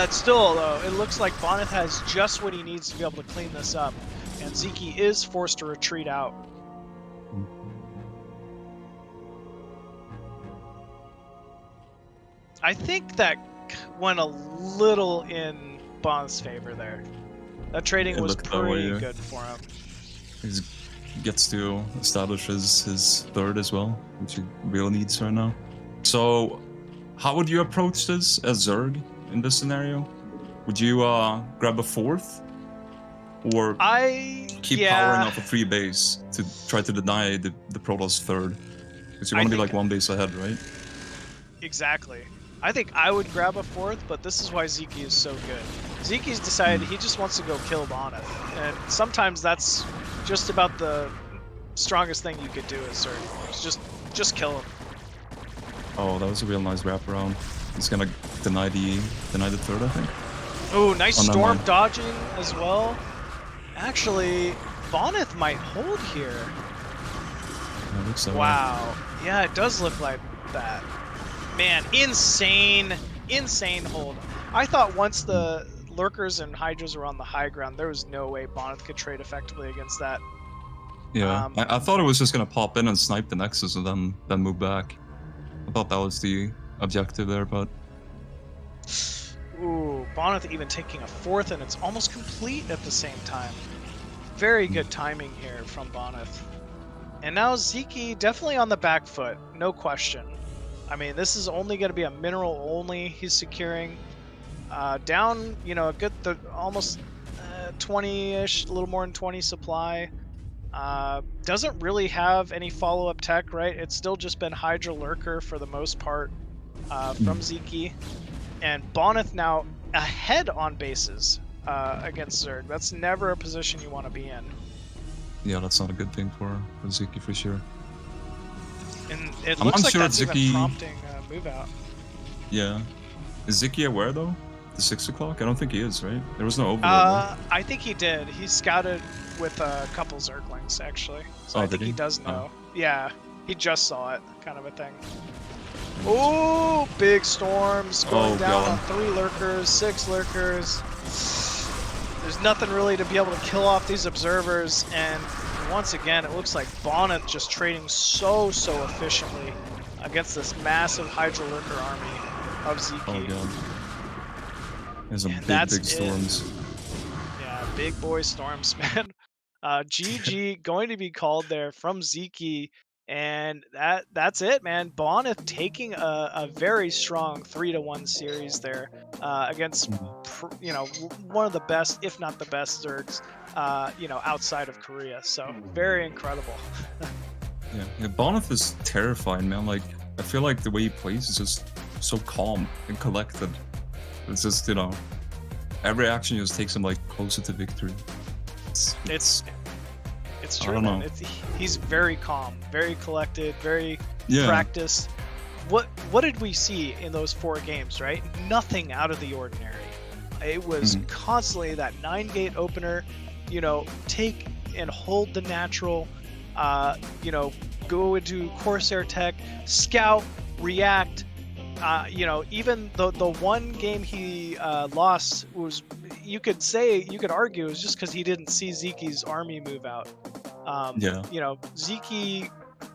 Still, though, it looks like Bonyth has just what he needs to be able to clean this up, and Sziky is forced to retreat out. I think that went a little in Bonyth's favor there. That trading was pretty good for him. He gets to establish his third as well, which he really needs right now. So, how would you approach this as Zerg in this scenario? Would you grab a fourth? Or keep powering up a free base to try to deny the Protoss third? Because you want to be like one base ahead, right? Exactly. I think I would grab a fourth, but this is why Sziky is so good. Sziky's decided he just wants to go kill Bonyth, and sometimes that's just about the strongest thing you could do as Zerg. It's just kill him. Oh, that was a real nice wraparound. He's gonna deny the third, I think. Oh, nice storm dodging as well. Actually, Bonyth might hold here. Yeah, it looks so. Wow. Yeah, it does look like that. Man, insane hold. I thought once the lurkers and hydras were on the high ground, there was no way Bonyth could trade effectively against that. Yeah, I thought it was just gonna pop in and snipe the Nexus and then move back. I thought that was the objective there, but... Ooh, Bonyth even taking a fourth, and it's almost complete at the same time. Very good timing here from Bonyth. And now Sziky definitely on the back foot, no question. I mean, this is only going to be a mineral only he's securing. Down, you know, a good, almost 20-ish, a little more than 20 supply. Doesn't really have any follow-up tech, right? It's still just been Hydra Lurker for the most part from Sziky. And Bonyth now ahead on bases against Zerg. That's never a position you want to be in. Yeah, that's not a good thing for Sziky for sure. And it I'm looks like unsure that's Sziky... even prompting a move out. Yeah. Is Sziky aware though? The 6 o'clock? I don't think he is, right? There was no overlord. I think he did. He scouted with a couple Zerglings actually. So I think he does know. Yeah, he just saw it, kind of a thing. Oh, big storms going down on 3 lurkers, 6 lurkers. There's nothing really to be able to kill off these observers, and once again, it looks like Bonyth just trading so efficiently against this massive Hydra lurker army of Sziky. Oh god. There's some big storms. Yeah, big boy storms, man. GG going to be called there from Sziky, and that's it, man. Bonyth taking a very strong 3-1 series there against one of the best, if not the best Zergs, outside of Korea. So very incredible. yeah, Bonyth is terrifying, man. Like, I feel like the way he plays is just so calm and collected. It's just, every action just takes him like closer to victory. It's true, man. He's very calm, very collected, very practiced. What did we see in those 4 games, right? Nothing out of the ordinary. It was constantly that 9-gate opener, take and hold the natural, go into Corsair tech, scout, react. Even the one game he lost was, you could argue, it was just because he didn't see Sziky's army move out. Sziky,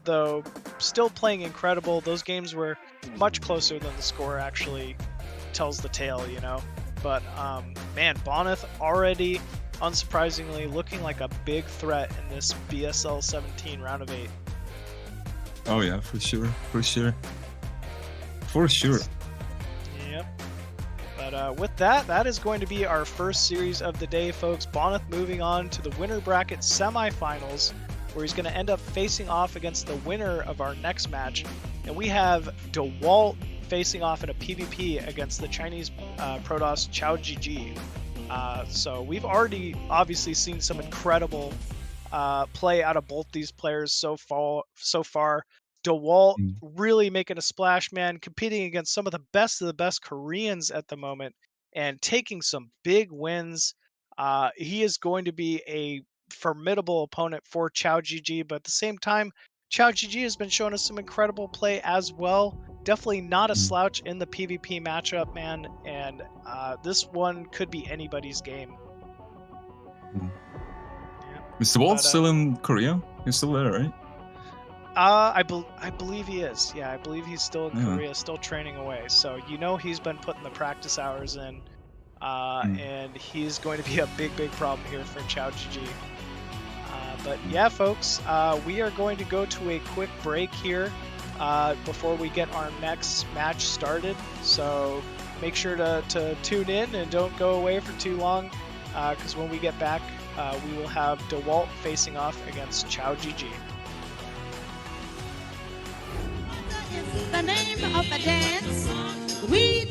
though, still playing incredible. Those games were much closer than the score actually tells the tale, But, man, Bonyth already, unsurprisingly, looking like a big threat in this BSL 17 round of 8. Oh yeah, for sure. For sure. Yep. But with that is going to be our first series of the day, folks. Bonyth moving on to the winner bracket semifinals, where he's going to end up facing off against the winner of our next match. And we have Dawid facing off in a PvP against the Chinese Protoss QiaoGeGe. So we've already obviously seen some incredible play out of both these players so far. Dawid really making a splash, man, competing against some of the best Koreans at the moment and taking some big wins. He is going to be a formidable opponent for QiaoGeGe, but at the same time, QiaoGeGe has been showing us some incredible play as well. Definitely not a slouch in the PvP matchup, man, and this one could be anybody's game. Is Dawid still in Korea? He's still there, right? I believe he is. Yeah, I believe he's still in Korea, still training away. So he's been putting the practice hours in, and he's going to be a big problem here for QiaoGeGe. But yeah, folks, we are going to go to a quick break here before we get our next match started. So make sure to tune in and don't go away for too long, because when we get back, we will have Dawid facing off against QiaoGeGe. The name of the dance we